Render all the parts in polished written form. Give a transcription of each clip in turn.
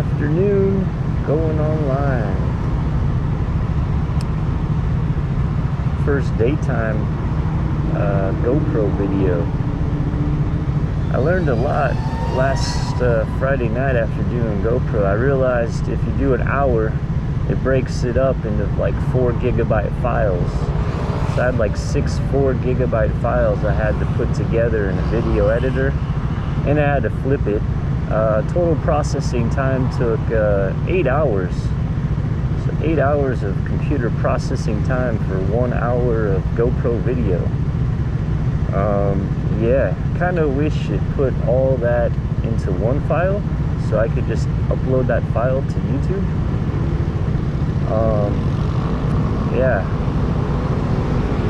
afternoon, going online. First daytime GoPro video. I learned a lot last Friday night after doing GoPro. I realized if you do an hour, it breaks it up into like 4 gigabyte files. So I had like 6 4 gigabyte files I had to put together in a video editor, and I had to flip it. Total processing time took 8 hours. So 8 hours of computer processing time for 1 hour of GoPro video. Yeah, kind of wish it put all that into one file so I could just upload that file to YouTube. Yeah.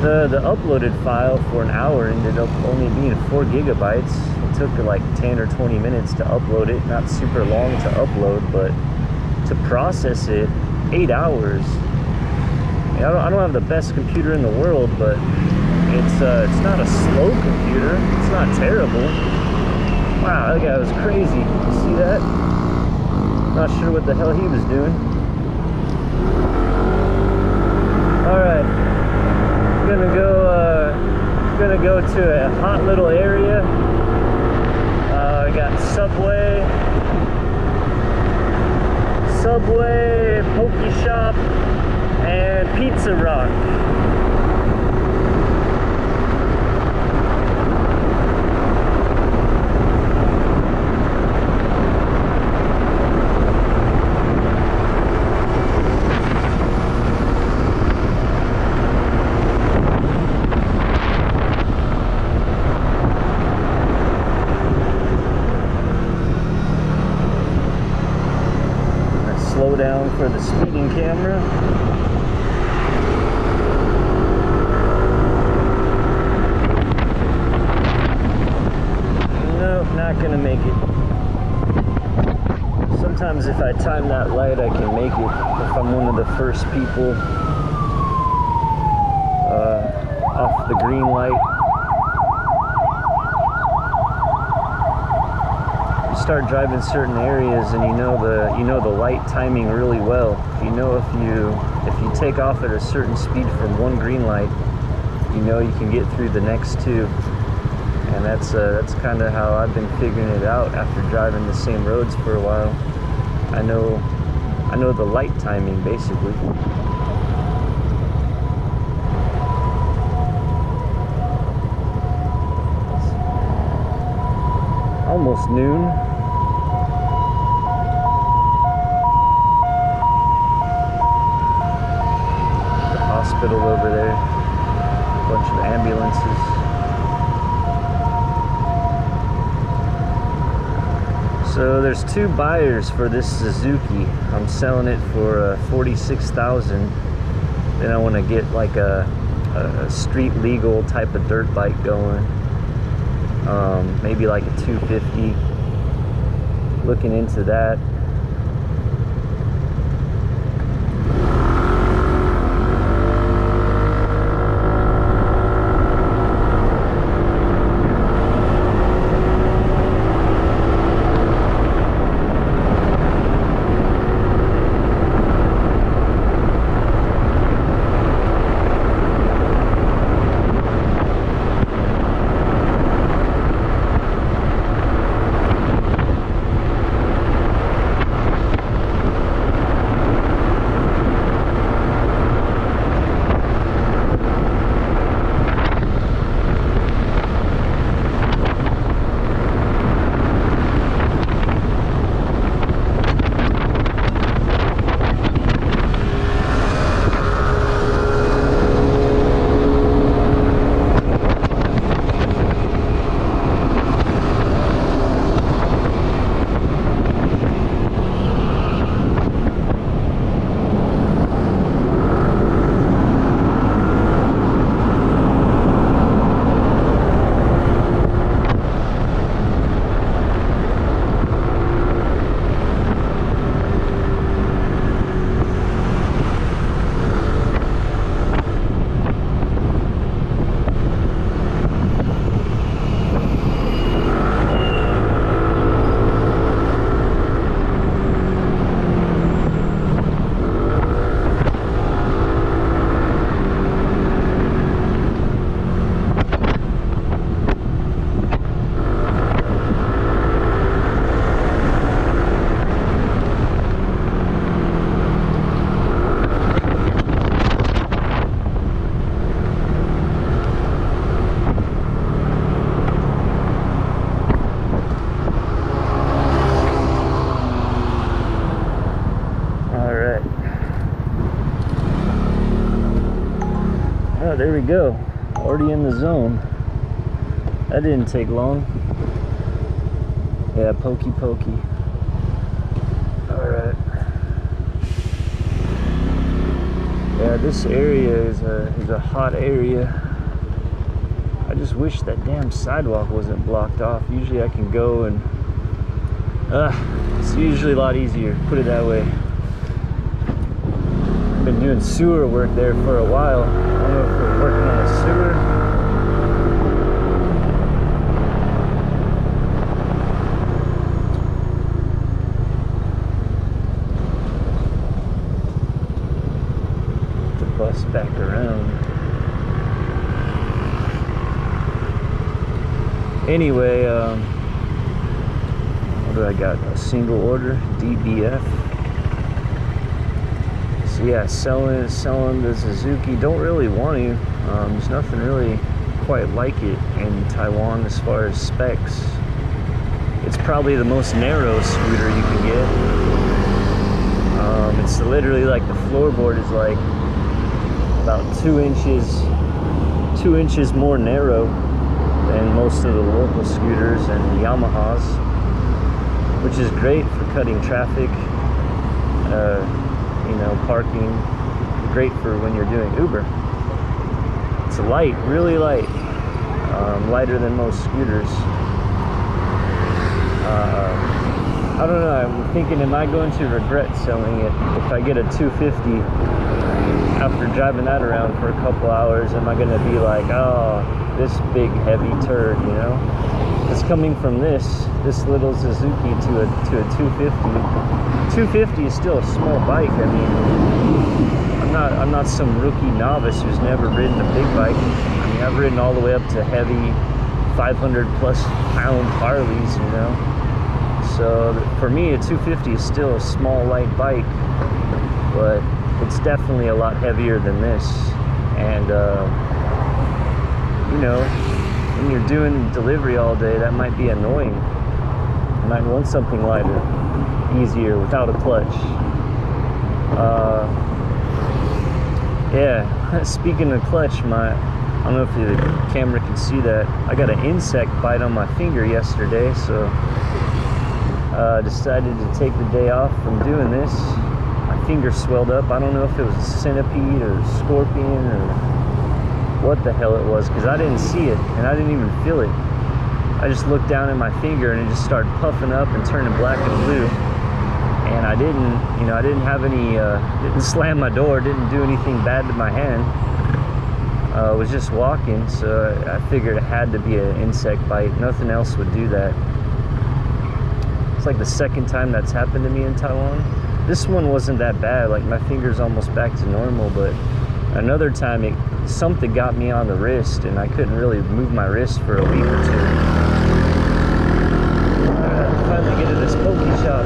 The uploaded file for an hour ended up only being 4 gigabytes. It took like 10 or 20 minutes to upload it. Not super long to upload, but to process it, 8 hours. I don't have the best computer in the world, but it's not a slow computer. It's not terrible. Wow, that guy was crazy. You see that? Not sure what the hell he was doing. Alright. Gonna go to a hot little area. I got Subway, Poke Shop, and Pizza Rock. Slow down for the speeding camera. Nope, not gonna make it. Sometimes if I time that light, I can make it if I'm one of the first people off the green light. Start driving certain areas and you know the light timing really well. You know if you take off at a certain speed from one green light, you know you can get through the next two. And that's kind of how I've been figuring it out after driving the same roads for a while. I know the light timing basically. Almost noon. Hospital over there, a bunch of ambulances. So there's 2 buyers for this Suzuki. I'm selling it for $46,000. Then I want to get like a street legal type of dirt bike going. Maybe like a 250. Looking into that. there we go. Already in the zone. That didn't take long. Yeah, pokey. Alright. Yeah, this area is a hot area. I just wish that damn sidewalk wasn't blocked off. Usually I can go and it's usually a lot easier, put it that way. I've been doing sewer work there for a while. I don't know if we're working on a sewer. The bus back around. Anyway, what do I got? A single order, DBF. So yeah, selling the Suzuki. Don't really want to. There's nothing really quite like it in Taiwan as far as specs. It's probably the most narrow scooter you can get. It's literally like the floorboard is like about 2 inches more narrow than most of the local scooters and Yamahas, which is great for cutting traffic, you know, parking. Great for when you're doing Uber. It's light, really light, lighter than most scooters. I don't know, I'm thinking, am I going to regret selling it if I get a 250 after driving that around for a couple hours? Am I going to be like, oh, this big heavy turd, you know? It's coming from this little Suzuki to a 250. 250 is still a small bike. I mean, I'm not some rookie novice who's never ridden a big bike. I mean, I've ridden all the way up to heavy 500+ pound Harleys, you know? So for me, a 250 is still a small, light bike, but it's definitely a lot heavier than this. And, you know, when you're doing delivery all day, that might be annoying. You might want something lighter, easier, without a clutch. Yeah, speaking of clutch, I don't know if the camera can see that. I got an insect bite on my finger yesterday, so decided to take the day off from doing this. My finger swelled up. I don't know if it was a centipede or a scorpion or what the hell it was, because I didn't see it and I didn't even feel it. I just looked down at my finger and it just started puffing up and turning black and blue. And I didn't, you know, I didn't have any, didn't slam my door, didn't do anything bad to my hand. I was just walking, so I figured it had to be an insect bite. Nothing else would do that. It's like the second time that's happened to me in Taiwan. This one wasn't that bad, like my finger's almost back to normal, but another time something got me on the wrist and I couldn't really move my wrist for a week or two. Finally get to this pokey shop.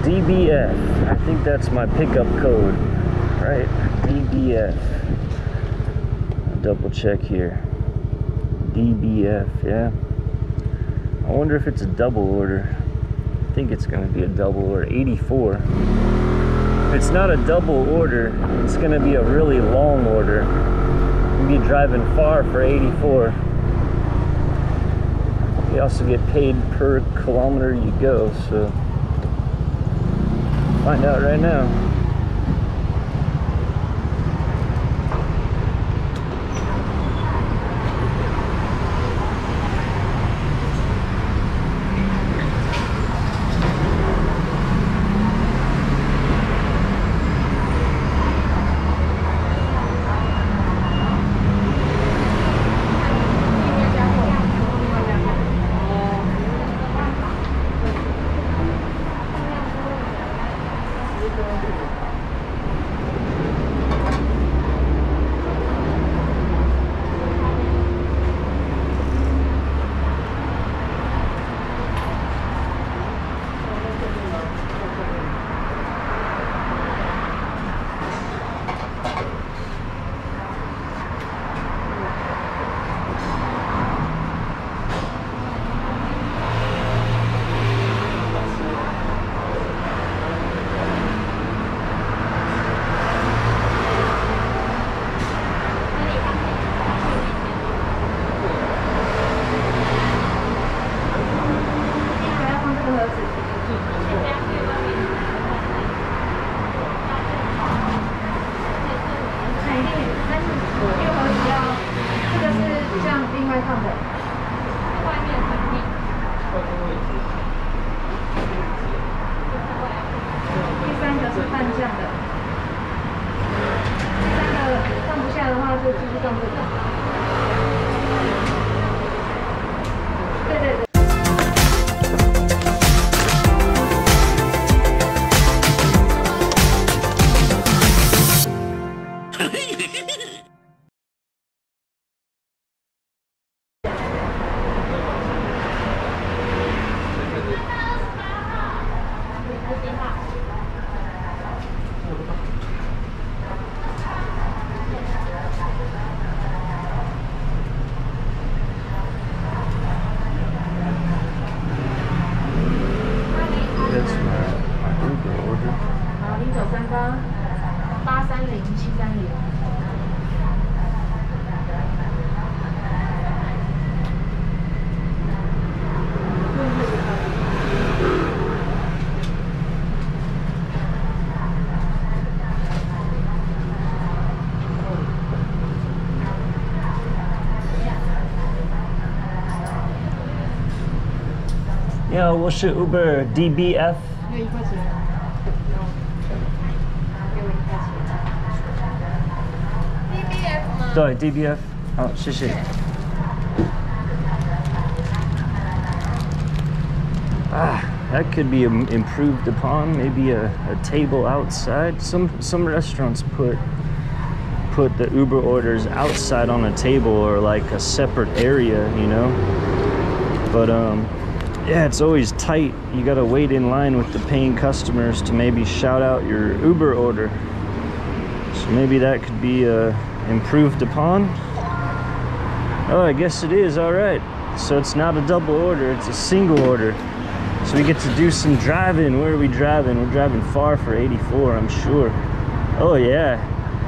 DBF, I think that's my pickup code, right? DBF. I'll double check here. DBF, yeah. I wonder if it's a double order. I think it's going to be a double order. 84. If it's not a double order, it's going to be a really long order. You'll be driving far for 84. You also get paid per kilometer you go, so find out right now. 要我是 Uber DBF。1块钱。给我1块钱。DBF 吗？对 ，DBF。好，谢谢。That could be improved upon. Maybe a table outside. Some restaurants put the Uber orders outside on a table or like a separate area, you know. But yeah, it's always tight. You gotta wait in line with the paying customers to maybe shout out your Uber order. So maybe that could be improved upon. Oh, I guess it is. All right. So it's not a double order, it's a single order. So we get to do some driving. Where are we driving? We're driving far for 84, I'm sure. Oh yeah,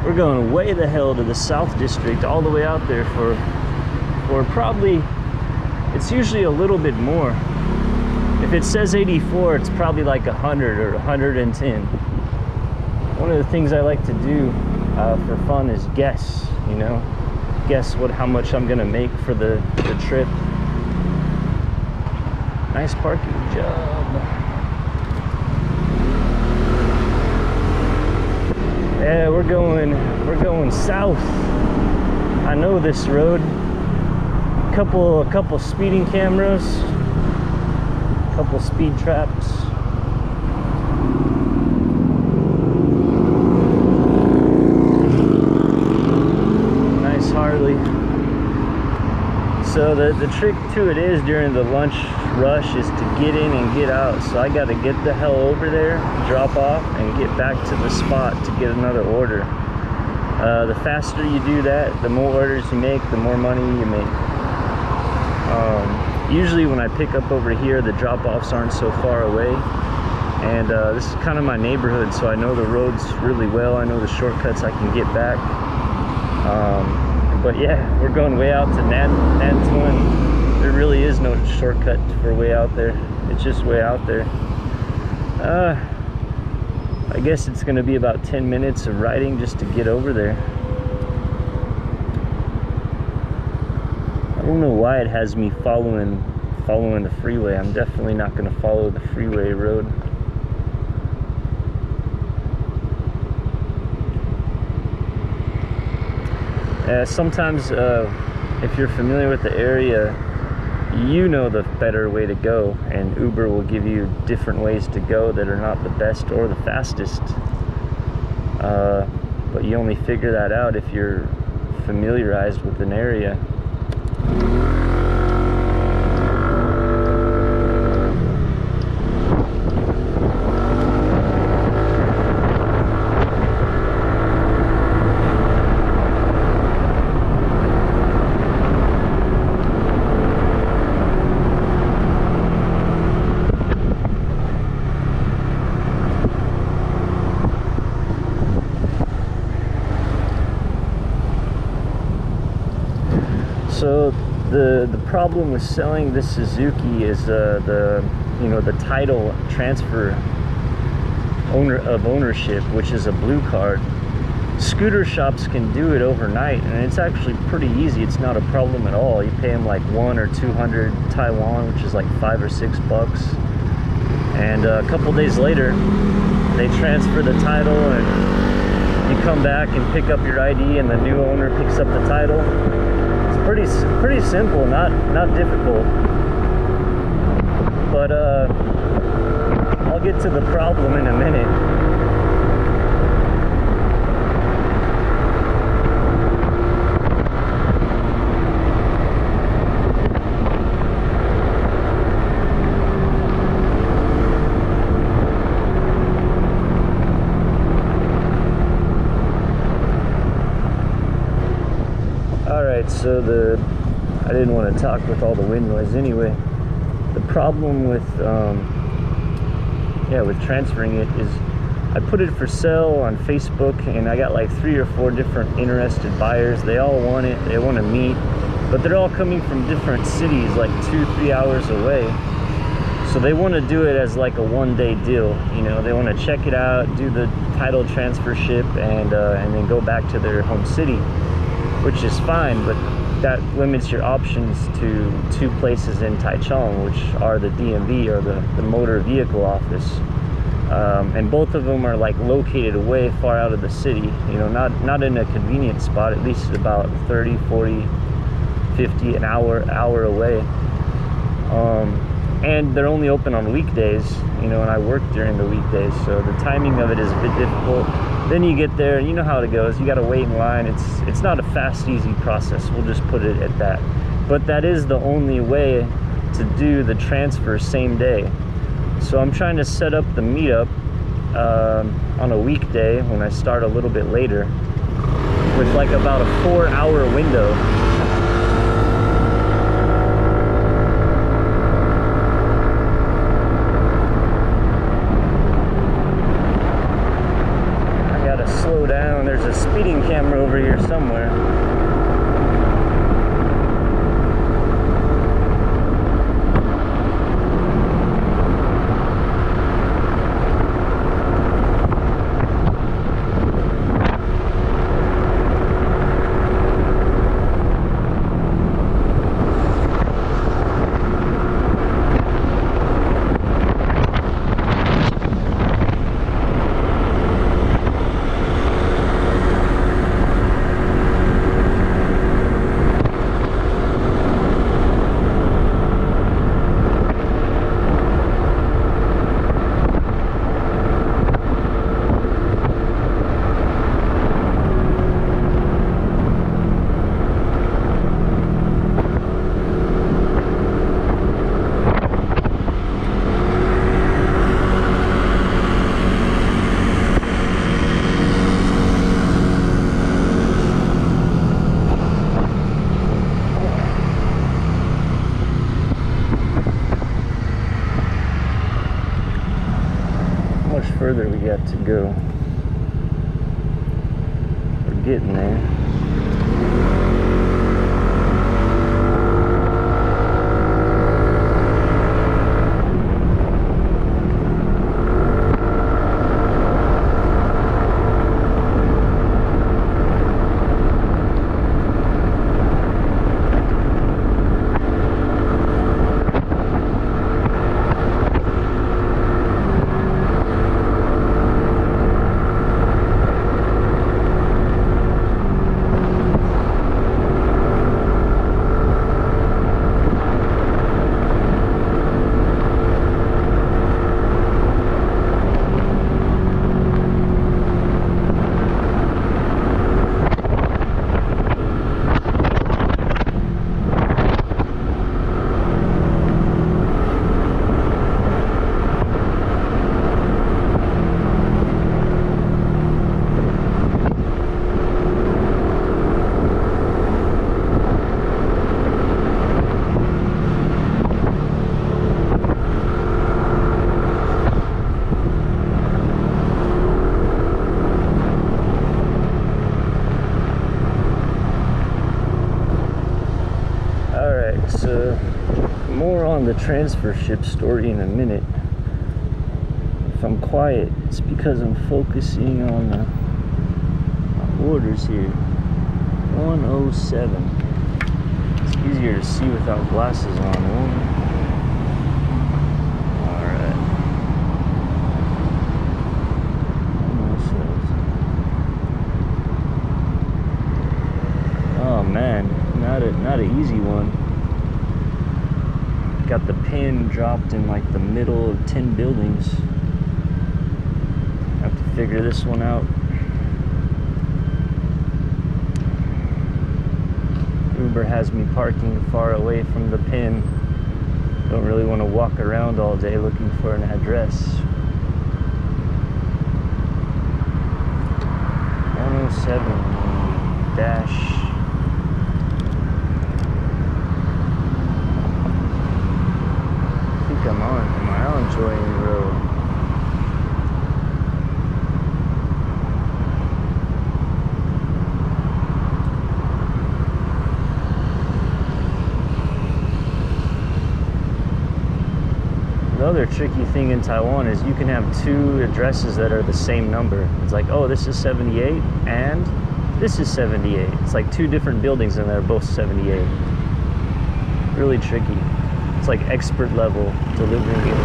we're going way the hell to the South District, all the way out there for probably, it's usually a little bit more. If it says 84, it's probably like 100 or 110. One of the things I like to do for fun is guess, you know, guess how much I'm gonna make for the trip. Nice parking job. Yeah, we're going south. I know this road. Couple speeding cameras, couple speed traps. Nice Harley. So the trick to it is during the lunch rush is to get in and get out. So I got to get the hell over there, drop off, and get back to the spot to get another order. The faster you do that, the more orders you make, the more money you make. Usually when I pick up over here, the drop-offs aren't so far away. And this is kind of my neighborhood, so I know the roads really well. I know the shortcuts I can get back. But yeah, we're going way out to Nantuan. There really is no shortcut for way out there. It's just way out there. I guess it's gonna be about 10 minutes of riding just to get over there. I don't know why it has me following the freeway. I'm definitely not gonna follow the freeway road. Sometimes if you're familiar with the area, you know the better way to go, and Uber will give you different ways to go that are not the best or the fastest. But you only figure that out if you're familiarized with an area. So the problem with selling this Suzuki is the title transfer of ownership, which is a blue card. Scooter shops can do it overnight, and it's actually pretty easy. It's not a problem at all. You pay them like 100 or 200 Taiwan, which is like $5 or $6, and a couple days later they transfer the title, and you come back and pick up your ID, and the new owner picks up the title. Pretty simple, not difficult. But I'll get to the problem in a minute. So I didn't want to talk with all the wind noise anyway. The problem with transferring it is I put it for sale on Facebook, and I got like 3 or 4 different interested buyers. They all want it, they want to meet, but they're all coming from different cities, like 2-3 hours away. So they want to do it as like a one-day deal. You know, they want to check it out, do the title transfer ship, and then go back to their home city, which is fine. But that limits your options to 2 places in Taichung, which are the DMV, or the motor vehicle office. And both of them are like located away far out of the city, you know, not in a convenient spot, at least about 30, 40, 50 an hour away. And they're only open on weekdays, you know, and I work during the weekdays, so the timing of it is a bit difficult. Then you get there, you know how it goes, you got to wait in line. It's not a fast, easy process, we'll just put it at that. But that is the only way to do the transfer same day. So I'm trying to set up the meetup on a weekday when I start a little bit later, with like about a 4-hour window. Slow down. There's a speeding camera over here somewhere. Further we got to go. We're getting there. More on the transfer ship story in a minute. If I'm quiet, it's because I'm focusing on the orders here. 107. It's easier to see without glasses on. Alright. 107. Oh man, not an easy one. Got the pin dropped in like the middle of 10 buildings. Have to figure this one out. Uber has me parking far away from the pin. Don't really want to walk around all day looking for an address. 107 dash. Am I on Joying Road? The other tricky thing in Taiwan is you can have 2 addresses that are the same number. It's like, oh, this is 78 and This is 78. It's like two different buildings and they're both 78. Really tricky. It's like expert level delivering it.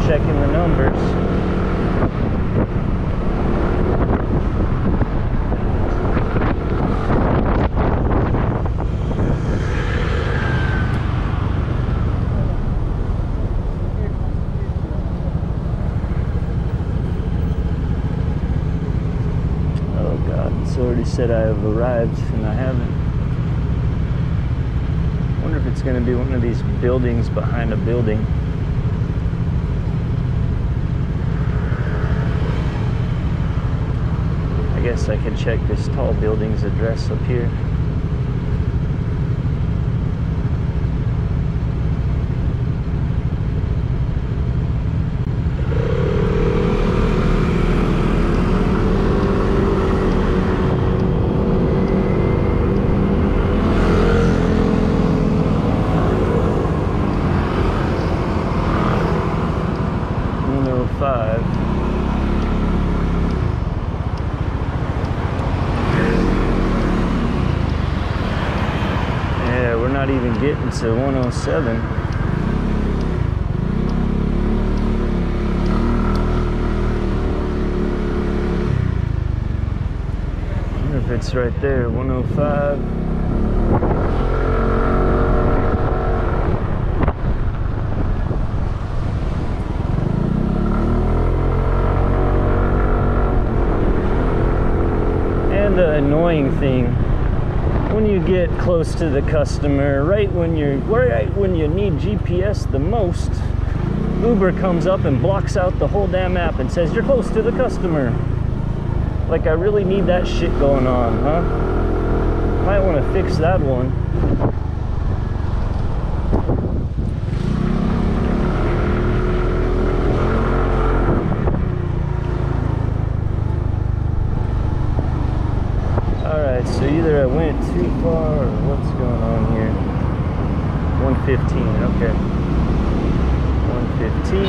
Checking the numbers. Oh God, it's already said I have arrived and I haven't. I wonder if it's going to be one of these buildings behind a building. I guess I can check this tall building's address up here. Not even getting to 107. I wonder if it's right there, 105. And the annoying thing, when you get close to the customer, right when you need GPS the most, Uber comes up and blocks out the whole damn app and says you're close to the customer. Like, I really need that shit going on, huh? Might want to fix that one. So either I went too far or what's going on here. 115, okay. 115.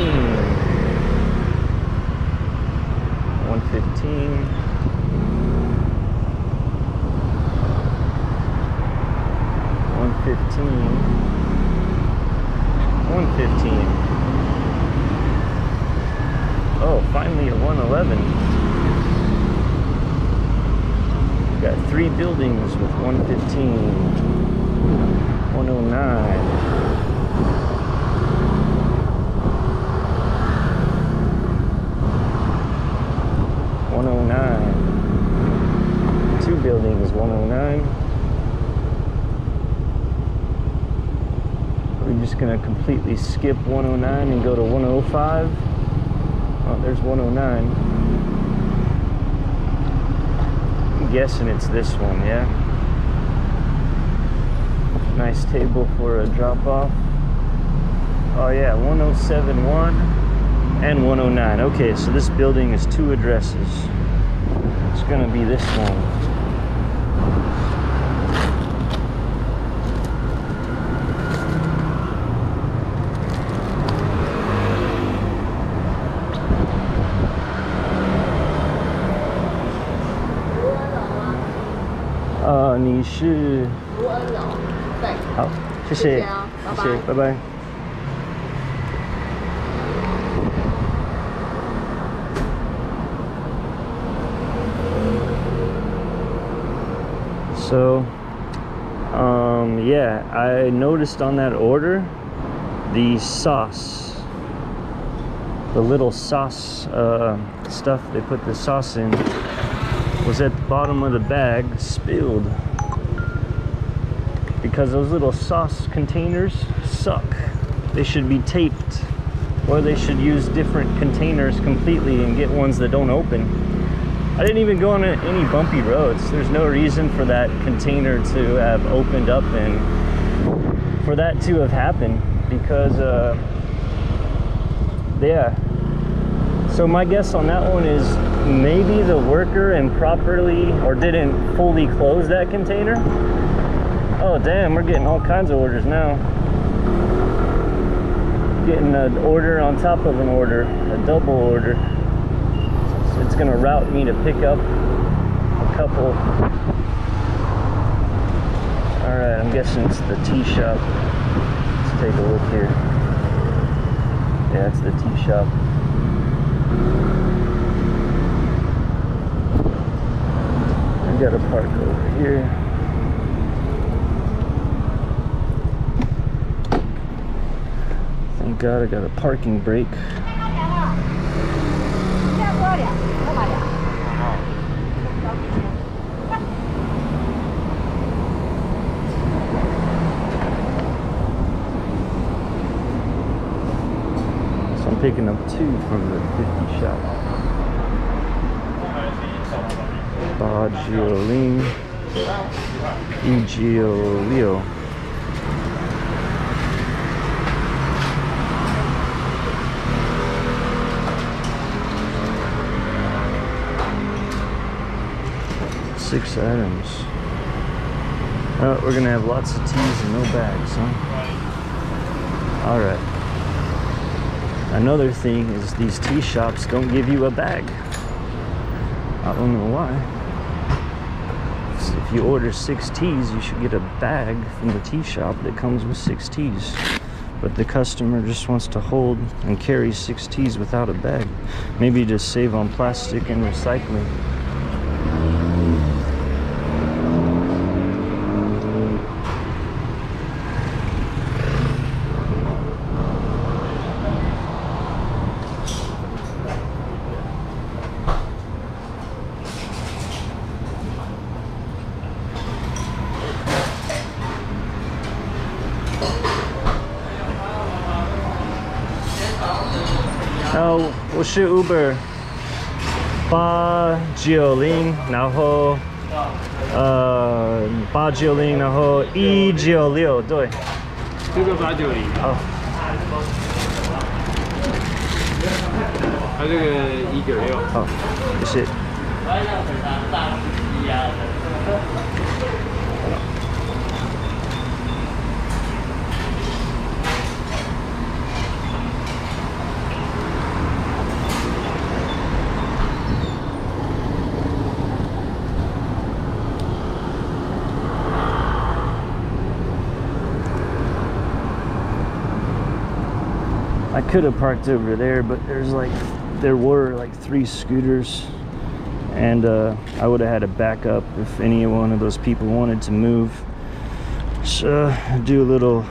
115. 115. 115. Oh, finally at 111. Got three buildings with 115, 109. 109. Two buildings, 109. We're just gonna completely skip 109 and go to 105. Oh, there's 109. Guessing it's this one, yeah. Nice table for a drop-off. Oh yeah, 1071 and 109. Okay, so this building is two addresses. It's gonna be this one.啊，你是卢恩柔，对，好，谢谢，谢谢，拜拜。So, yeah, I noticed on that order the sauce, the little sauce stuff they put the sauce in, was at the bottom of the bag, spilled, because those little sauce containers suck. They should be taped, or they should use different containers completely and get ones that don't open. I didn't even go on any bumpy roads. There's no reason for that container to have opened up and for that to have happened, because yeah. So my guess on that one is maybe the worker improperly or didn't fully close that container. Oh damn, we're getting all kinds of orders now. Getting an order on top of an order, a double order. So it's gonna route me to pick up a couple. All right, I'm guessing it's the tea shop. Let's take a look here. Yeah, it's the tea shop. I got a park over here. Thank God I got a parking brake. So I'm picking up 2 from the 50 shop. Bagioling, Igiolio. Six items. Oh, we're gonna have lots of teas and no bags, huh? All right. Another thing is these tea shops don't give you a bag. I don't know why. If you order 6 teas, you should get a bag from the tea shop that comes with 6 teas. But the customer just wants to hold and carry 6 teas without a bag. Maybe just save on plastic and recycling. Oh, 我是 Uber 890，然后890，然后196，对。这个890。哦。它这个196。好，谢谢。I could have parked over there, but there were like 3 scooters, and I would have had to back up if any one of those people wanted to move. So do a little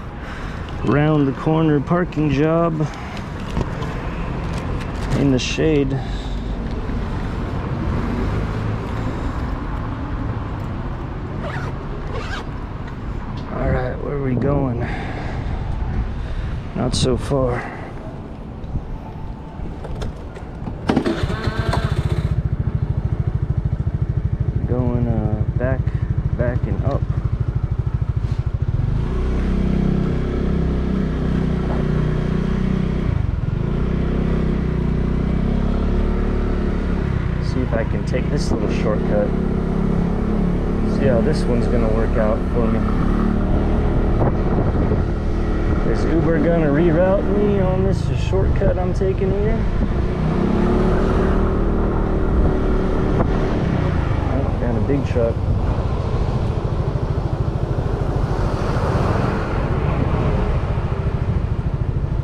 round the corner parking job in the shade. All right, where are we going? Not so far. Going back and up. See if I can take this little shortcut. See how this one's gonna work out for me. Is Uber gonna reroute me on this shortcut I'm taking here? Oh, got a big truck.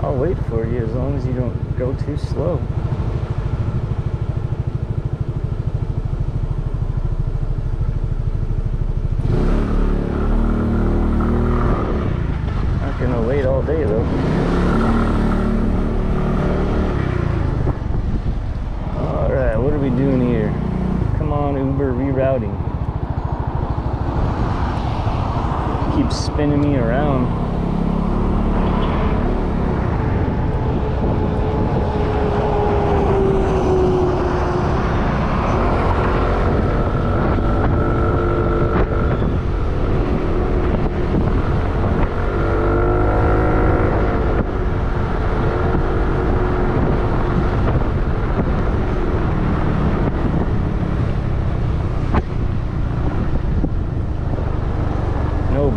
I'll wait for you as long as you don't go too slow. Not gonna wait all day though. Alright, what are we doing here? Come on, Uber rerouting. Keeps spinning me around.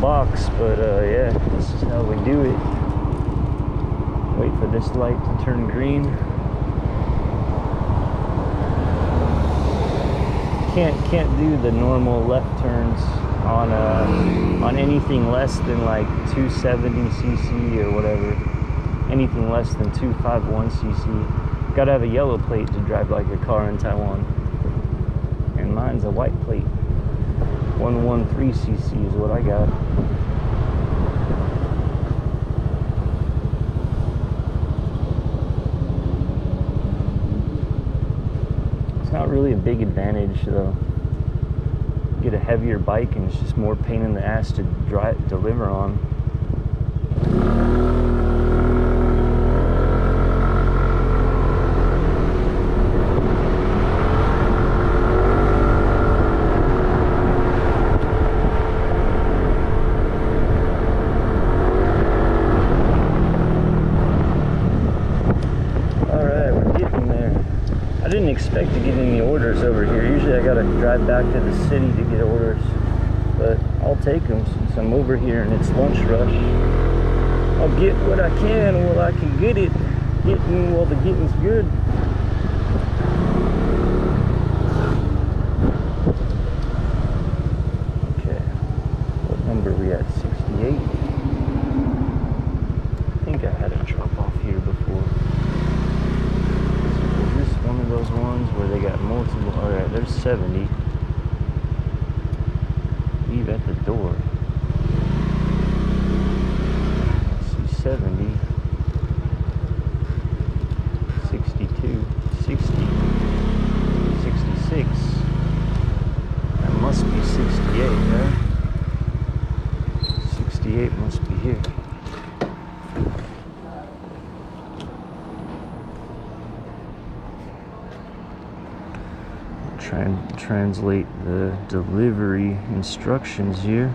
box, but yeah, this is how we do it. Wait for this light to turn green. Can't do the normal left turns on anything less than like 270 cc or whatever. Anything less than 251 cc. Gotta have a yellow plate to drive like a car in Taiwan. And mine's a white plate. 113 cc is what I got. It's not really a big advantage though. Get a heavier bike and it's just more pain in the ass to deliver on. I didn't expect to get any orders over here. Usually I gotta drive back to the city to get orders, but I'll take them since I'm over here and it's lunch rush. I'll get what I can while I can get it. Getting while the getting's good. Okay, what number are we at? 68? I think I had a drop off here before. Those ones where they got multiple. All right, there's 70. Leave at the door. Let's see, 70, 62, 60, 66. That must be 68, right? 68 must be here. Try and translate the delivery instructions here.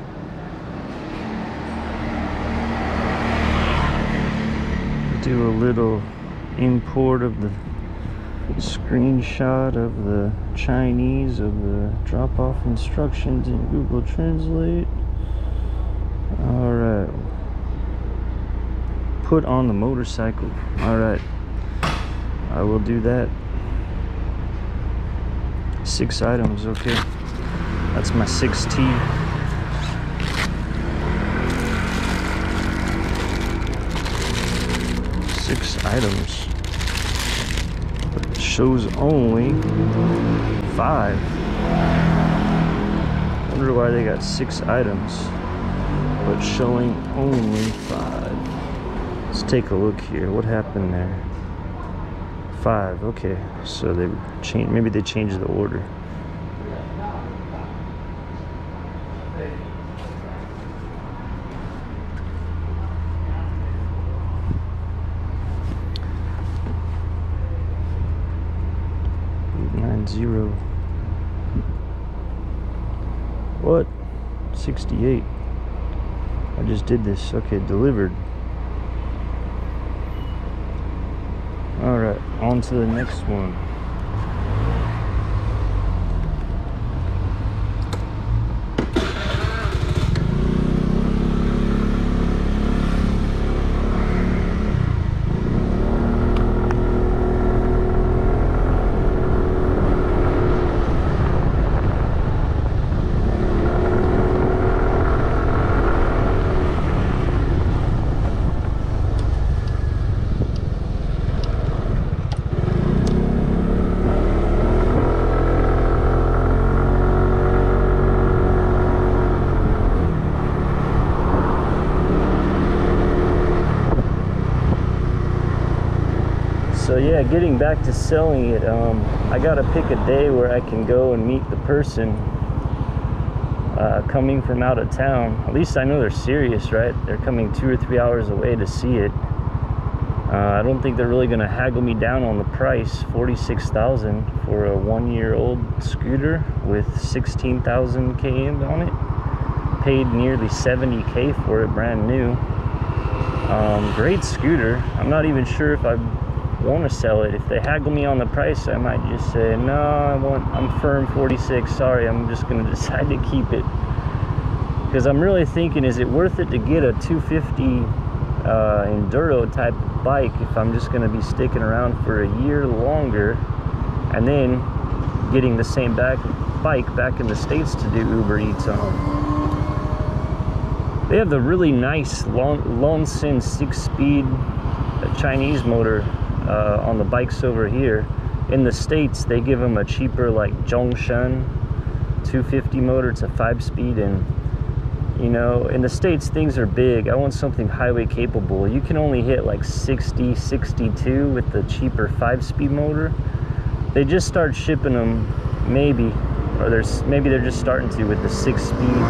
Do a little import of the screenshot of the Chinese of the drop-off instructions in Google Translate. Alright. Put on the motorcycle. Alright. I will do that. 6 items, okay. That's my 6T. Six items. But it shows only 5. Wonder why they got 6 items, but showing only 5. Let's take a look here. What happened there? 5, okay, so they changed, maybe they changed the order. $890. What? 68. I just did this. Okay, delivered. Alright, on to the next one. So yeah, getting back to selling it, I gotta pick a day where I can go and meet the person coming from out of town. At least I know they're serious, right? They're coming 2 or 3 hours away to see it. I don't think they're really gonna haggle me down on the price. $46,000 for a 1-year-old scooter with 16,000 km on it. Paid nearly 70K for it, brand new. Great scooter. I'm not even sure if I want to sell it. If they haggle me on the price, I might just say no, I'm firm 46. Sorry, I'm just gonna decide to keep it. because I'm really thinking, is it worth it to get a 250 enduro type bike if I'm just going to be sticking around for a year longer and then getting the same bike back in the States to do Uber Eats on. They have the really nice Lonsin 6-speed Chinese motor on the bikes over here. In the States, they give them a cheaper, like Zhongshan 250 motor. It's a 5-speed, and you know, in the States things are big. I want something highway capable. You can only hit like 60, 62 with the cheaper 5-speed motor. They just start shipping them, maybe they're just starting to with the 6-speed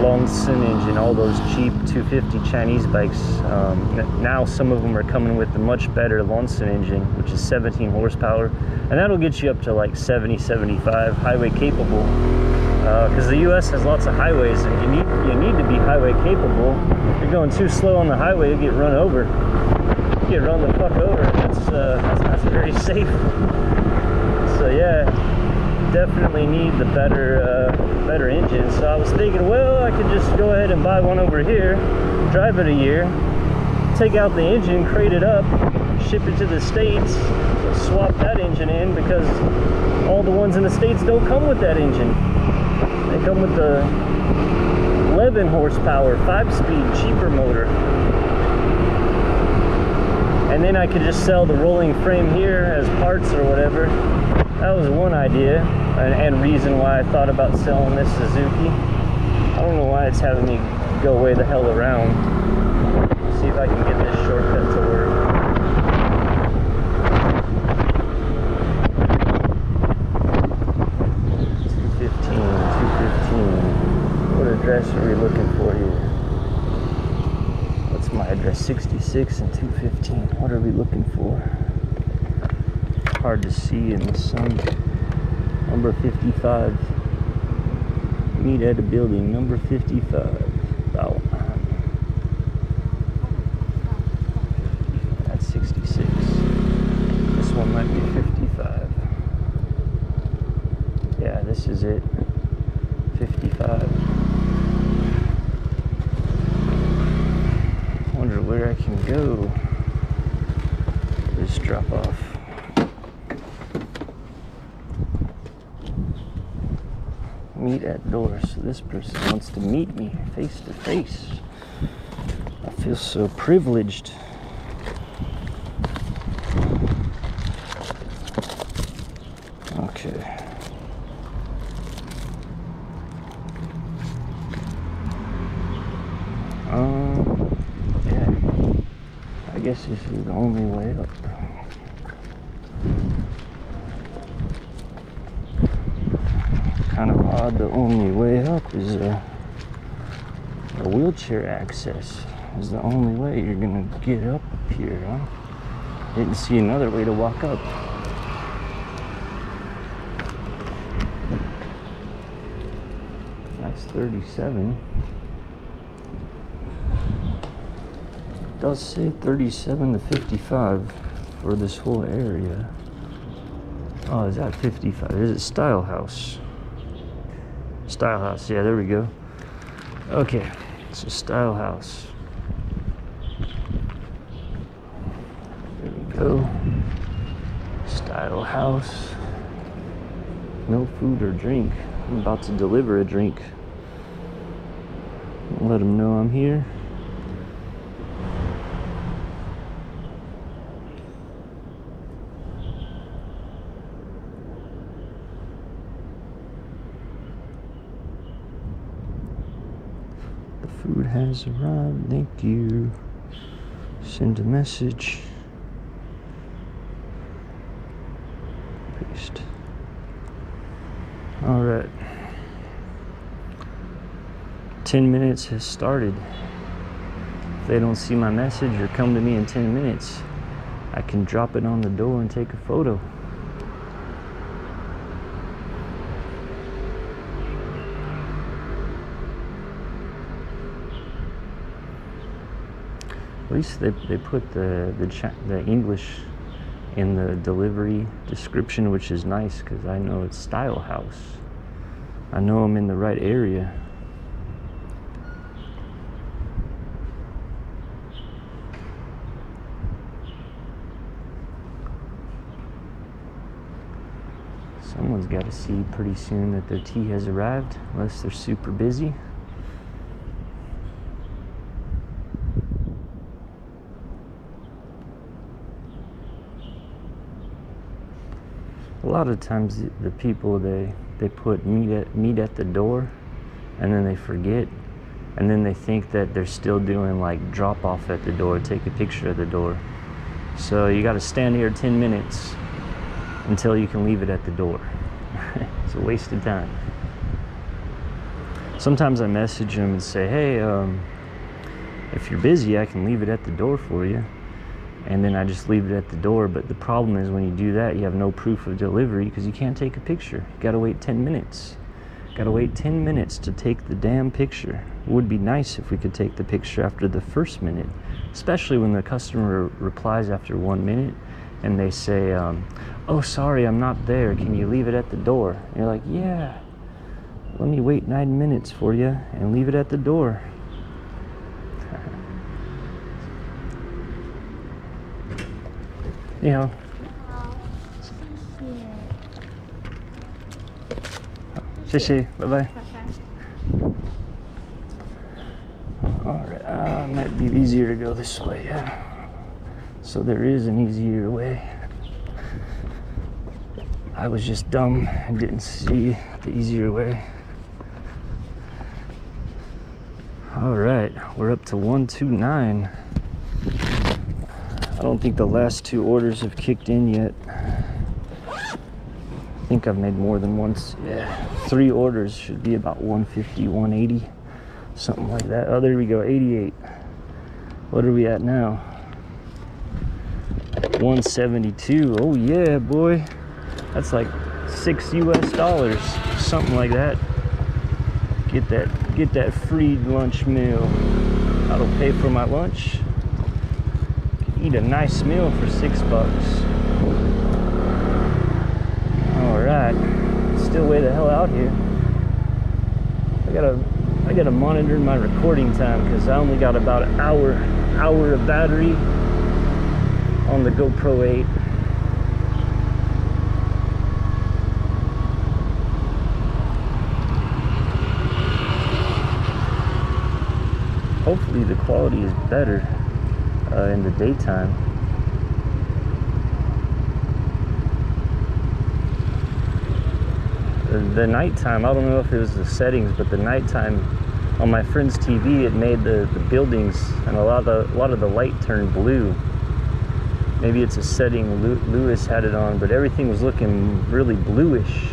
Lonsin engine, all those cheap 250 Chinese bikes. Now some of them are coming with the much better Lonsin engine, which is 17 horsepower, and that'll get you up to like 70, 75 highway capable. Because the U.S. has lots of highways, and you need to be highway capable. If you're going too slow on the highway, you get run over. You get run the fuck over. That's very safe. So yeah, definitely need the better engine. So I was thinking, well, I could just go ahead and buy one over here, drive it a year, take out the engine, crate it up, ship it to the States, swap that engine in, because all the ones in the States don't come with that engine. They come with the 11 horsepower 5-speed cheaper motor. And then I could just sell the rolling frame here as parts or whatever. That was one idea and reason why I thought about selling this Suzuki. I don't know why it's having me go way the hell around. See if I can get this shortcut to work. What address are we looking for here? What's my address? 66 and 215. What are we looking for? Hard to see in the sun. Number 55. Meet at a building. Number 55. About. That's 66. This one might be 55. Yeah, this is it. 55. Wonder where I can go. Just drop off. Meet at door. So this person wants to meet me face to face. I feel so privileged. Okay. Yeah. I guess this is the only way up. Kind of odd, the only way up is a wheelchair access is the only way you're gonna get up here, huh? Didn't see another way to walk up. That's 37. It does say 37 to 55 for this whole area. Oh, is that 55? Is it Style House? Style House, yeah, there we go. Okay, it's a Style House. There we go. Style House. No food or drink. I'm about to deliver a drink. I'll let them know I'm here. Food has arrived, thank you. Send a message. Paste. Alright. 10 minutes has started. If they don't see my message or come to me in 10 minutes, I can drop it on the door and take a photo. At least they put the English in the delivery description, which is nice because I know it's Style House. I know I'm in the right area. Someone's got to see pretty soon that their tea has arrived, unless they're super busy. A lot of times the people, they put meet at the door, and then they forget, and then they think that they're still doing like drop off at the door, take a picture of the door. So you got to stand here 10 minutes until you can leave it at the door. It's a waste of time. Sometimes I message them and say, hey, if you're busy, I can leave it at the door for you. And then I just leave it at the door. But the problem is when you do that, you have no proof of delivery because you can't take a picture. You gotta wait 10 minutes. Gotta wait 10 minutes to take the damn picture. It would be nice if we could take the picture after the first minute, especially when the customer replies after 1 minute and they say, oh, sorry, I'm not there. Can you leave it at the door? And you're like, yeah, let me wait 9 minutes for you and leave it at the door. You know. Shishi, bye-bye. Alright, might be easier to go this way, yeah. So there is an easier way. I was just dumb and didn't see the easier way. Alright, we're up to 129. I don't think the last 2 orders have kicked in yet. I think I've made more than once. Yeah, 3 orders should be about 150, 180, something like that. Oh, there we go, 88. What are we at now? 172. Oh yeah, boy. That's like $6 US, something like that. Get that free lunch meal. That'll pay for my lunch. Eat a nice meal for $6. All right, still way the hell out here. I gotta monitor my recording time because I only got about an hour of battery on the GoPro 8. Hopefully the quality is better in the daytime. The nighttime, I don't know if it was the settings, but the nighttime on my friend's TV, it made the buildings and a lot of the light turned blue. Maybe it's a setting Lewis had it on, but everything was looking really bluish.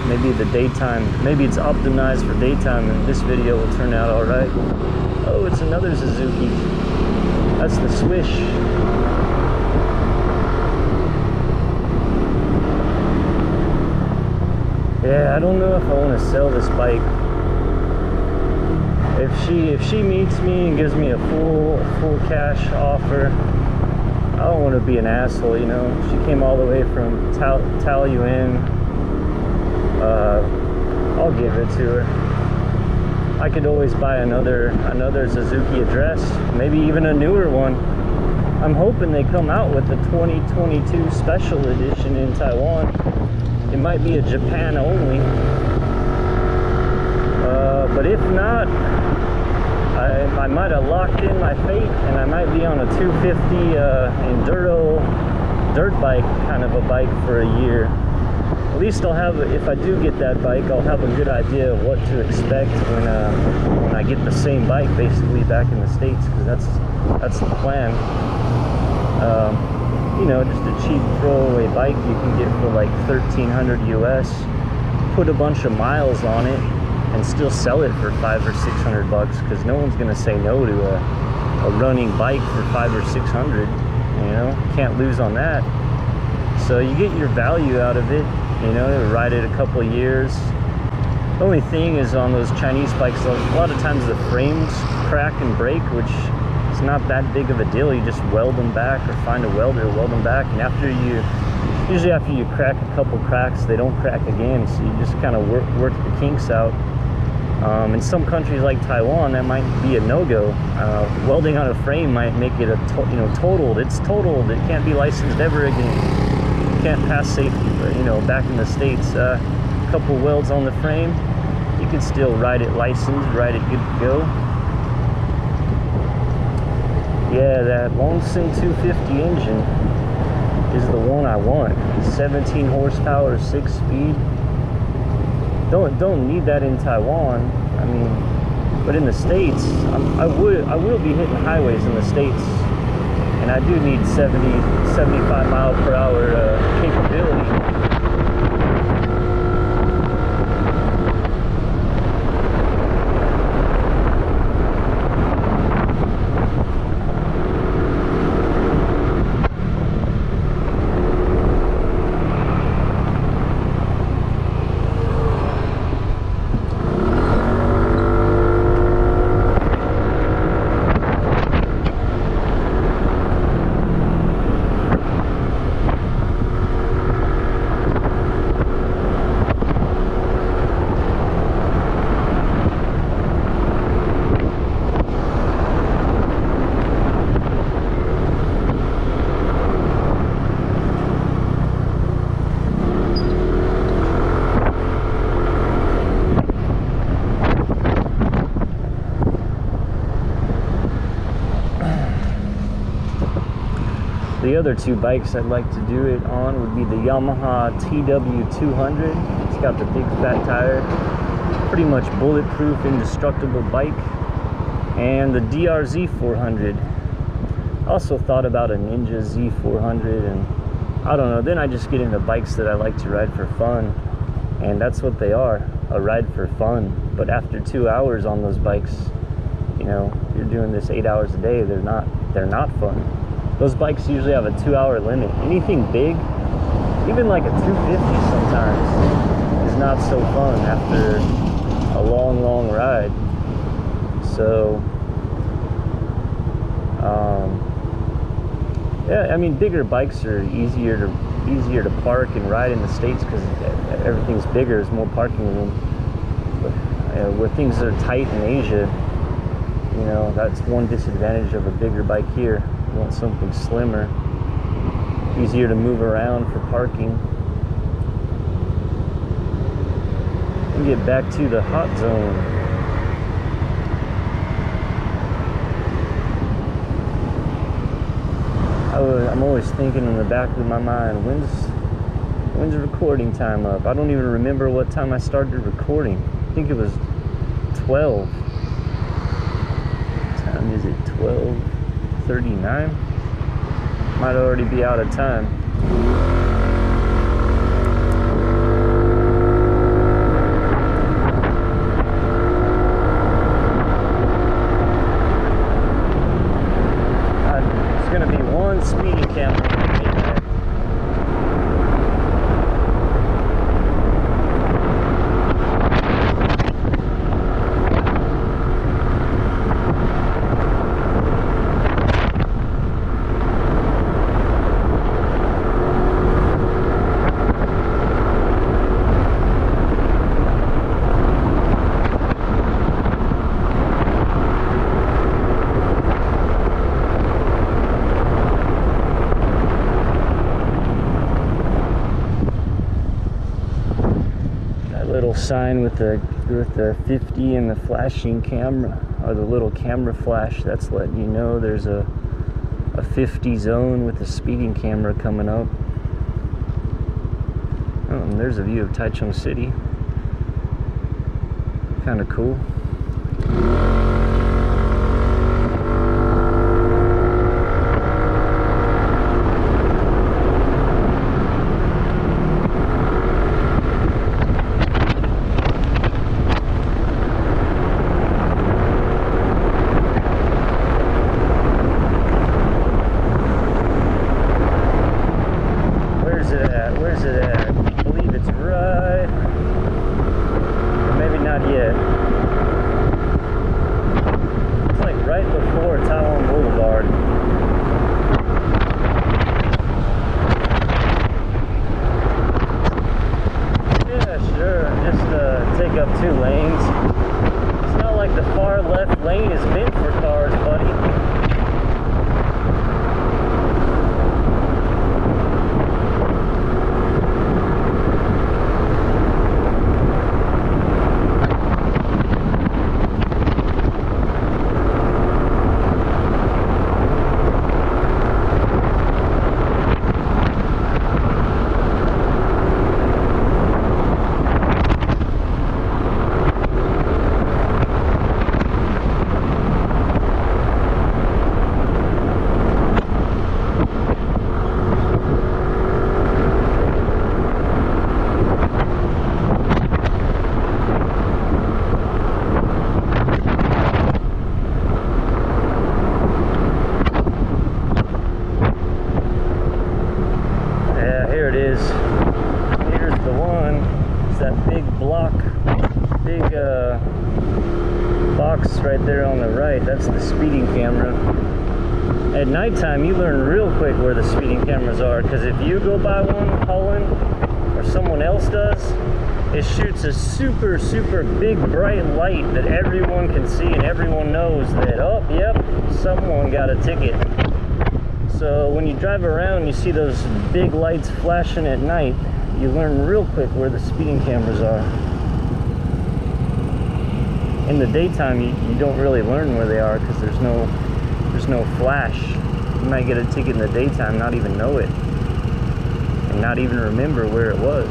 Maybe the daytime, maybe it's optimized for daytime and this video will turn out all right. Oh, it's another Suzuki. That's the Swish. Yeah, I don't know if I want to sell this bike. If she meets me and gives me a full cash offer, I don't want to be an asshole, you know. She came all the way from Taoyuan. I'll give it to her. I could always buy another Suzuki address, maybe even a newer one. I'm hoping they come out with the 2022 special edition in Taiwan. It might be a Japan only, but if not, I might have locked in my fate and I might be on a 250 enduro dirt bike, kind of a bike for a year. At least I'll have, if I do get that bike, I'll have a good idea of what to expect when I get the same bike basically back in the States, because that's the plan. You know, just a cheap throwaway bike you can get for like 1,300 US, put a bunch of miles on it and still sell it for $500 or $600, because no one's gonna say no to a running bike for $500 or $600. You know, can't lose on that. So you get your value out of it, you know, ride it a couple of years. The only thing is on those Chinese bikes, a lot of times the frames crack and break, which is not that big of a deal. You just weld them back or find a welder, weld them back, and usually after you crack a couple cracks, they don't crack again, so you just kind of work the kinks out. In some countries like Taiwan, that might be a no-go. Welding on a frame might make it totaled. It's totaled. It can't be licensed ever again. can't pass safety, but you know, back in the States, a couple welds on the frame, you can still ride it licensed, ride it good to go. Yeah, that Longson 250 engine is the one I want. 17 horsepower, 6-speed. Don't need that in Taiwan. I mean, but in the States, I will be hitting highways in the States, and I do need 75 mile per hour capability. The other two bikes I'd like to do it on would be the Yamaha TW200. It's got the big fat tire, pretty much bulletproof, indestructible bike, and the DRZ 400. I also thought about a Ninja Z400, and I don't know, then I just get into bikes that I like to ride for fun, and that's what they are, a ride for fun. But after 2 hours on those bikes, you know, you're doing this 8 hours a day, they're not fun. Those bikes usually have a 2-hour limit. Anything big, even like a 250 sometimes, is not so fun after a long ride. So, yeah, I mean, bigger bikes are easier to park and ride in the States because everything's bigger, there's more parking room. But where things are tight in Asia, you know, that's one disadvantage of a bigger bike here. You want something slimmer, easier to move around for parking. And get back to the hot zone. I'm always thinking in the back of my mind, when's recording time up? I don't even remember what time I started recording. I think it was 12. What time is it? 12:39. Might already be out of time. It's gonna be one speeding camera. Sign with the 50 and the flashing camera, or the little camera flash, that's letting you know there's a 50 zone with the speeding camera coming up. Oh, and there's a view of Taichung City. Kind of cool. At nighttime, you learn real quick where the speeding cameras are, because if you go by one hauling, or someone else does, it shoots a super, super big bright light that everyone can see, and everyone knows that, oh, yep, someone got a ticket. So when you drive around, you see those big lights flashing at night, you learn real quick where the speeding cameras are. In the daytime, you don't really learn where they are, because there's no flash. You might get a ticket in the daytime, not even know it, and not even remember where it was.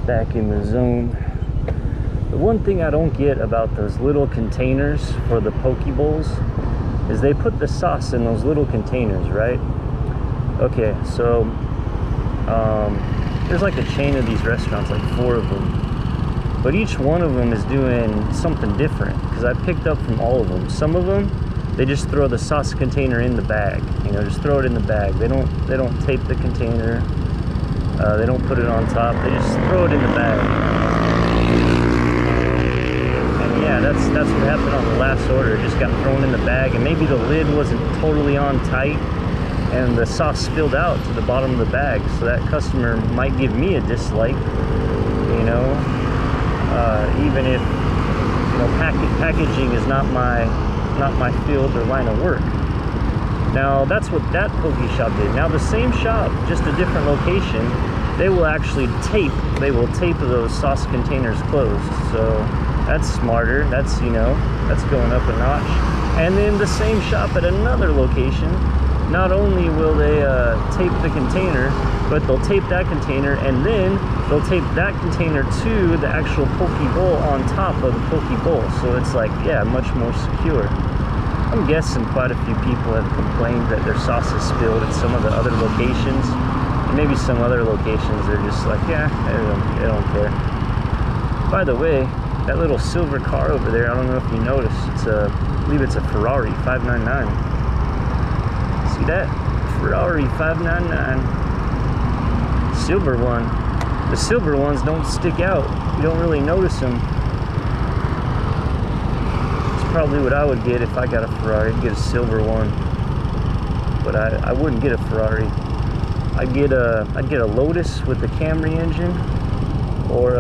Back in the zone. The one thing I don't get about those little containers for the poke bowls is they put the sauce in those little containers, right? Okay, so there's like a chain of these restaurants, like 4 of them, but each one of them is doing something different, because I picked up from all of them. Some of them, they just throw the sauce container in the bag, you know, just throw it in the bag. They don't tape the container. They don't put it on top, they just throw it in the bag. And yeah, that's what happened on the last order. It just got thrown in the bag, and maybe the lid wasn't totally on tight, and the sauce spilled out to the bottom of the bag. So that customer might give me a dislike, you know, even if, you know, packaging is not my field or line of work. Now, that's what that poke shop did. Now, the same shop, just a different location, they will actually tape those sauce containers closed. So that's smarter. That's, you know, that's going up a notch. And then the same shop at another location, not only will they tape the container, but they'll tape that container, and then they'll tape that container to the actual poke bowl on top of the poke bowl. So it's like, yeah, much more secure. I'm guessing quite a few people have complained that their sauce is spilled at some of the other locations. And maybe some other locations, they're just like, yeah, they don't care. By the way, that little silver car over there, I don't know if you noticed, I believe it's a Ferrari 599. See that? Ferrari 599. Silver one. The silver ones don't stick out. You don't really notice them. Probably what I would get if I got a Ferrari. I'd get a silver one, but I wouldn't get a Ferrari. I'd get a Lotus with the Camry engine, or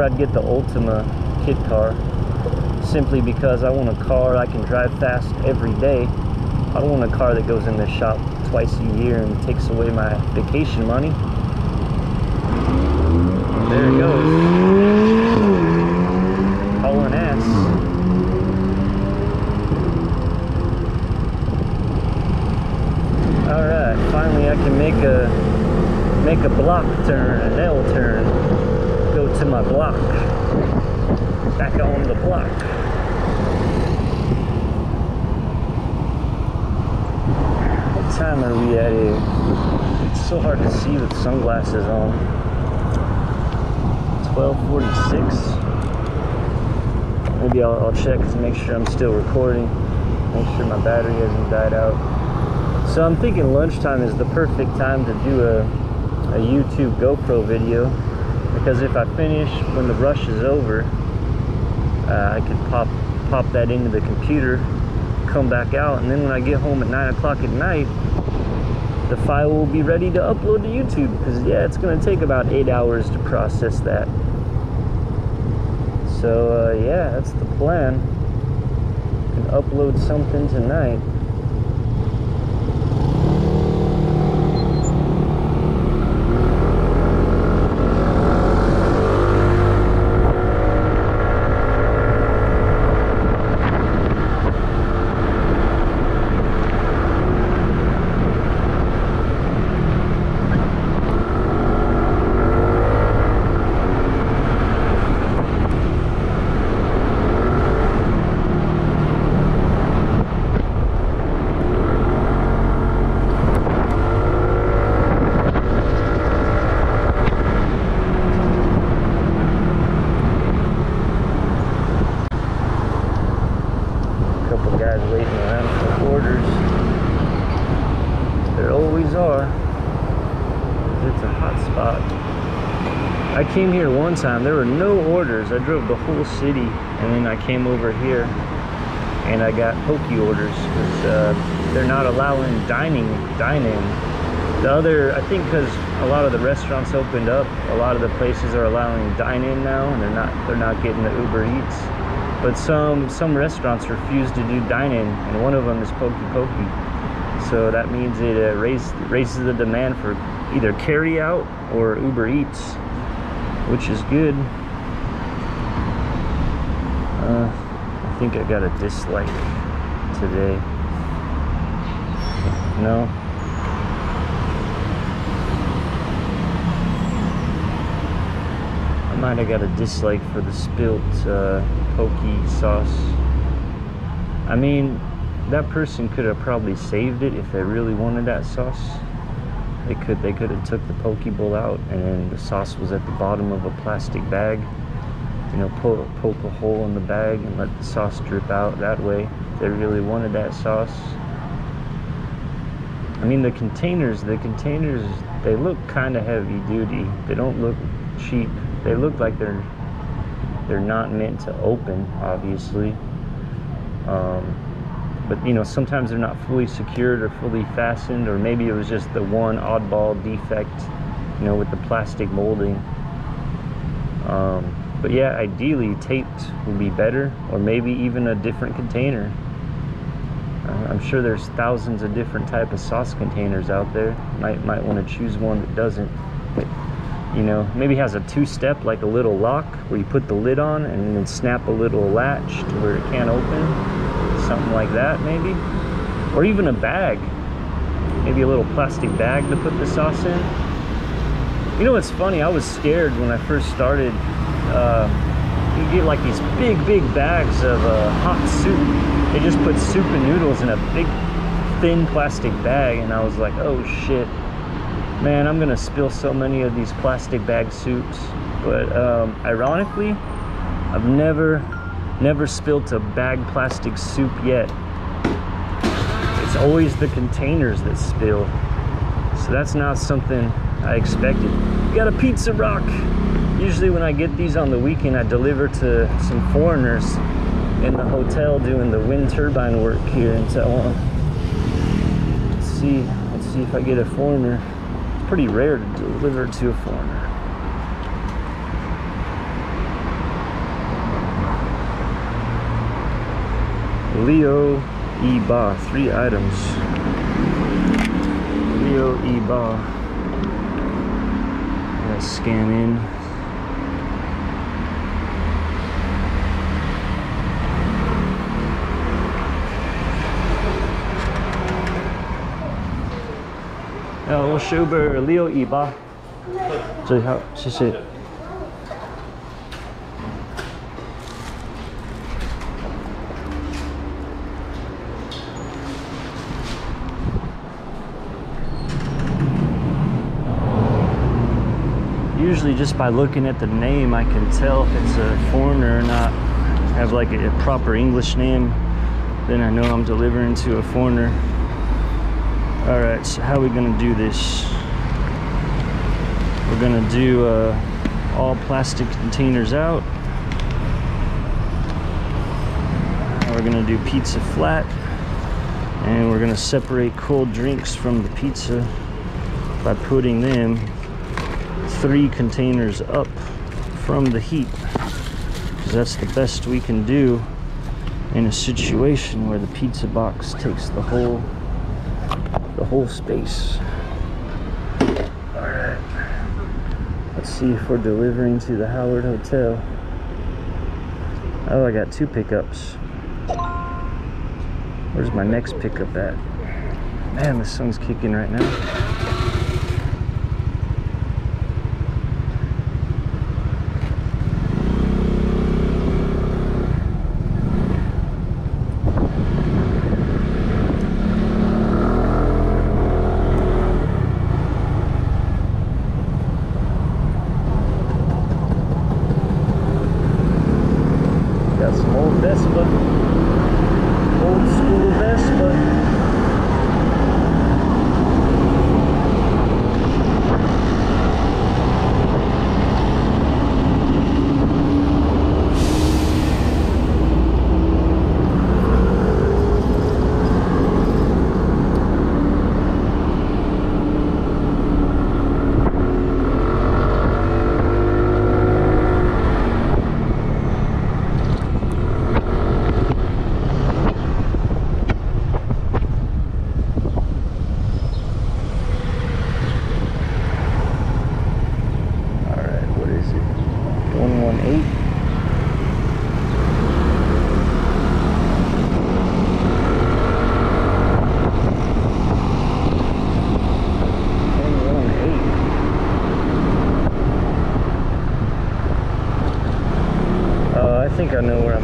I'd get the Ultima kit car, simply because I want a car I can drive fast every day. I don't want a car that goes in the shop twice a year and takes away my vacation money. There it goes, hauling ass. Alright, finally I can make a block turn, an L turn, go to my block, back on the block. What time are we at here? It's so hard to see with sunglasses on. 12:46. Maybe I'll check to make sure I'm still recording, make sure my battery hasn't died out. So I'm thinking lunchtime is the perfect time to do a YouTube GoPro video, because if I finish when the rush is over, I could pop that into the computer, come back out, and then when I get home at 9 o'clock at night, the file will be ready to upload to YouTube, because yeah, it's going to take about 8 hours to process that. So yeah, that's the plan. I can upload something tonight. guys waiting around for orders. There always are. It's a hot spot. I came here one time, there were no orders. I drove the whole city, and then I came over here and I got poke orders because they're not allowing dine-in. The other, I think because a lot of the restaurants opened up, a lot of the places are allowing dine-in now, and they're not getting the Uber Eats. But some restaurants refuse to do dine-in, and one of them is Pokey. So that means it raises the demand for either carry out or Uber Eats, which is good. I think I got a dislike today. No? I might have got a dislike for the spilt pokey sauce. I mean, that person could have probably saved it if they really wanted that sauce. They could have took the poke bowl out, and then the sauce was at the bottom of a plastic bag. You know, poke a hole in the bag and let the sauce drip out that way if they really wanted that sauce. I mean, the containers, they look kind of heavy duty. They don't look cheap. They look like they're not meant to open, obviously. But you know, sometimes they're not fully secured or fully fastened, or maybe it was just the one oddball defect, you know, with the plastic molding. But yeah, ideally taped would be better, or maybe even a different container. I'm sure there's thousands of different type of sauce containers out there. Might want to choose one that doesn't, but, you know, maybe has a two-step, like a little lock where you put the lid on and then snap a little latch to where it can't open. Something like that, maybe. Or even a bag. Maybe a little plastic bag to put the sauce in. You know what's funny? I was scared when I first started. You get like these big bags of hot soup. They just put soup and noodles in a big thin plastic bag, and I was like, oh shit, man, I'm gonna spill so many of these plastic bag soups. But ironically, I've never spilled a bag plastic soup yet. It's always the containers that spill. So that's not something I expected. We got a pizza rock. Usually when I get these on the weekend, I deliver to some foreigners in the hotel doing the wind turbine work here in Taiwan. Let's see if I get a foreigner. It's pretty rare to deliver to a foreigner. Leo E. Ba, 3 items. Leo E. Ba. Let's scan in.我收本618，最好，谢谢。Usually just by looking at the name, I can tell if it's a foreigner or not. Have like a proper English name, then I know I'm delivering to a foreigner. All right, so how are we gonna do this? We're gonna do all plastic containers out. We're gonna do pizza flat, and we're gonna separate cold drinks from the pizza by putting them 3 containers up from the heat, because that's the best we can do in a situation where the pizza box takes the whole space. All right, let's see if we're delivering to the Howard Hotel. Oh, I got 2 pickups. Where's my next pickup at? Man, the sun's kicking right now. Old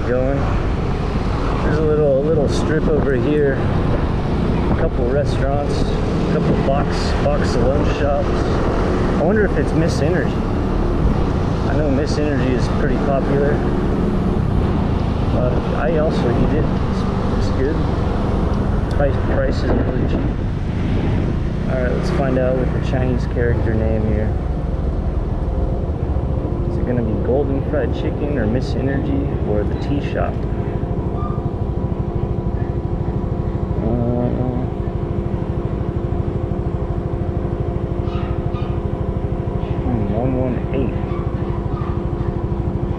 going. There's a little strip over here. A couple restaurants, a couple box salon shops. I wonder if it's Miss Energy. I know Miss Energy is pretty popular. I also eat it. It's good. Price is really cheap. Alright, let's find out with the Chinese character name here. Is it gonna be Golden Fried Chicken or Miss Energy or the Tea Shop?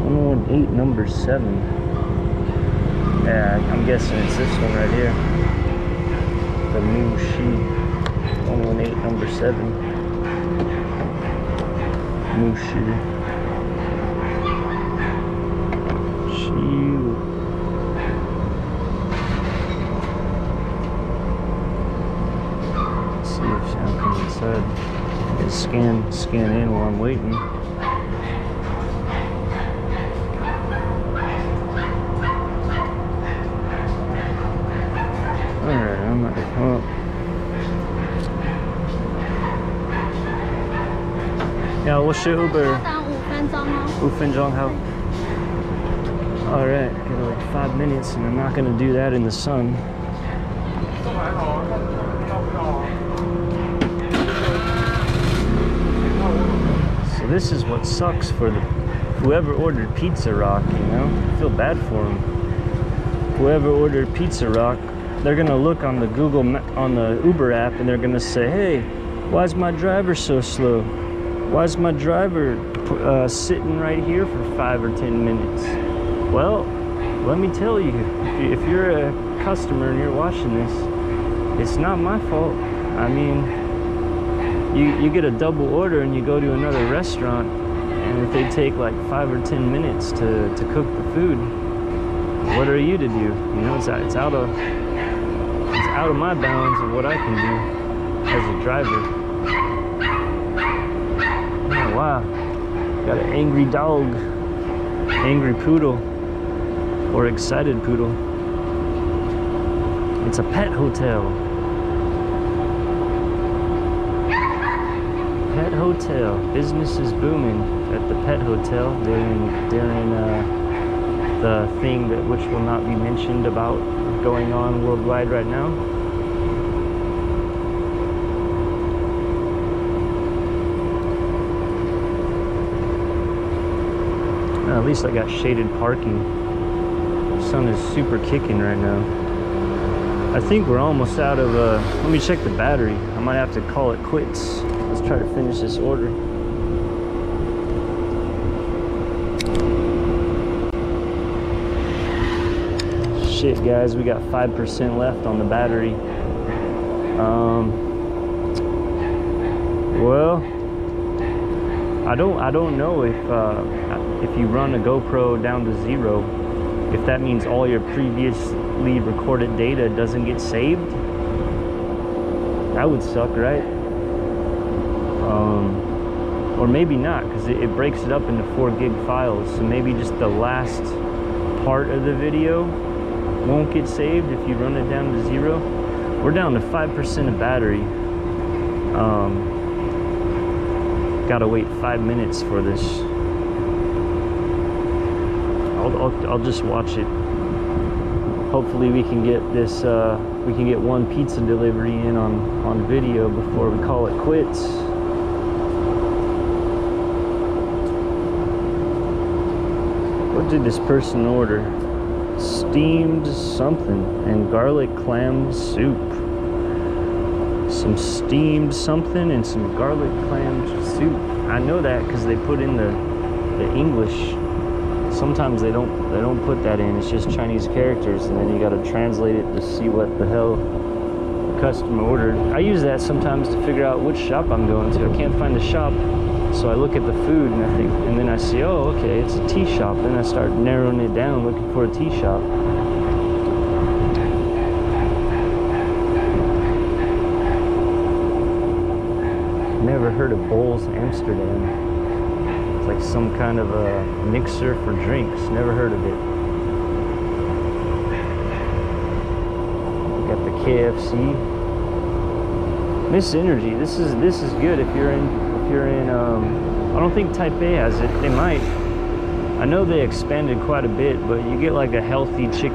118 number 7. Yeah, I'm guessing it's this one right here. The new Shi 118 number 7. New Shi. Let's see if Sam comes inside. Just scan in while I'm waiting. Alright, I'm not gonna come up. Yeah, what's your Uber? 5分钟 how? Alright, got like 5 minutes and I'm not gonna do that in the sun. So this is what sucks for whoever ordered Pizza Rock, you know? I feel bad for them. Whoever ordered Pizza Rock, they're gonna look on the on the Uber app and they're gonna say, hey, why is my driver so slow? Why is my driver sitting right here for 5 or 10 minutes? Well, let me tell you, if you're a customer and you're watching this, it's not my fault. I mean, you get a double order and you go to another restaurant, and if they take like 5 or 10 minutes to cook the food, what are you to do? You know, it's out of my bounds of what I can do as a driver. Oh wow, got an angry dog, angry poodle, or excited poodle. It's a pet hotel. Pet hotel. Business is booming at the pet hotel during the thing which will not be mentioned about going on worldwide right now. At least I got shaded parking. The sun is super kicking right now. I think we're almost out of, let me check the battery. I might have to call it quits. Let's try to finish this order. Shit, guys, we got 5% left on the battery. Well, I don't know if you run a GoPro down to 0, if that means all your previously recorded data doesn't get saved. That would suck, right? Or maybe not, because it breaks it up into 4 gig files. So maybe just the last part of the video won't get saved if you run it down to 0. We're down to 5% of battery. Gotta wait 5 minutes for this. I'll just watch it. Hopefully we can get this, we can get one pizza delivery in on video before we call it quits. What did this person order? Steamed something and garlic clam soup. Some steamed something and some garlic clam soup. I know that because they put in the English. Sometimes they don't put that in. It's just Chinese characters, and then you got to translate it to see what the hell the customer ordered. I use that sometimes to figure out which shop I'm going to. I can't find the shop, so I look at the food and then I see, oh, okay, it's a tea shop. Then I start narrowing it down, looking for a tea shop. Never heard of Bowls Amsterdam. It's like some kind of a mixer for drinks. Never heard of it. Got the KFC. Miss Energy. This is good if you're in I don't think Taipei has it. They might. I know they expanded quite a bit, but you get like a healthy chicken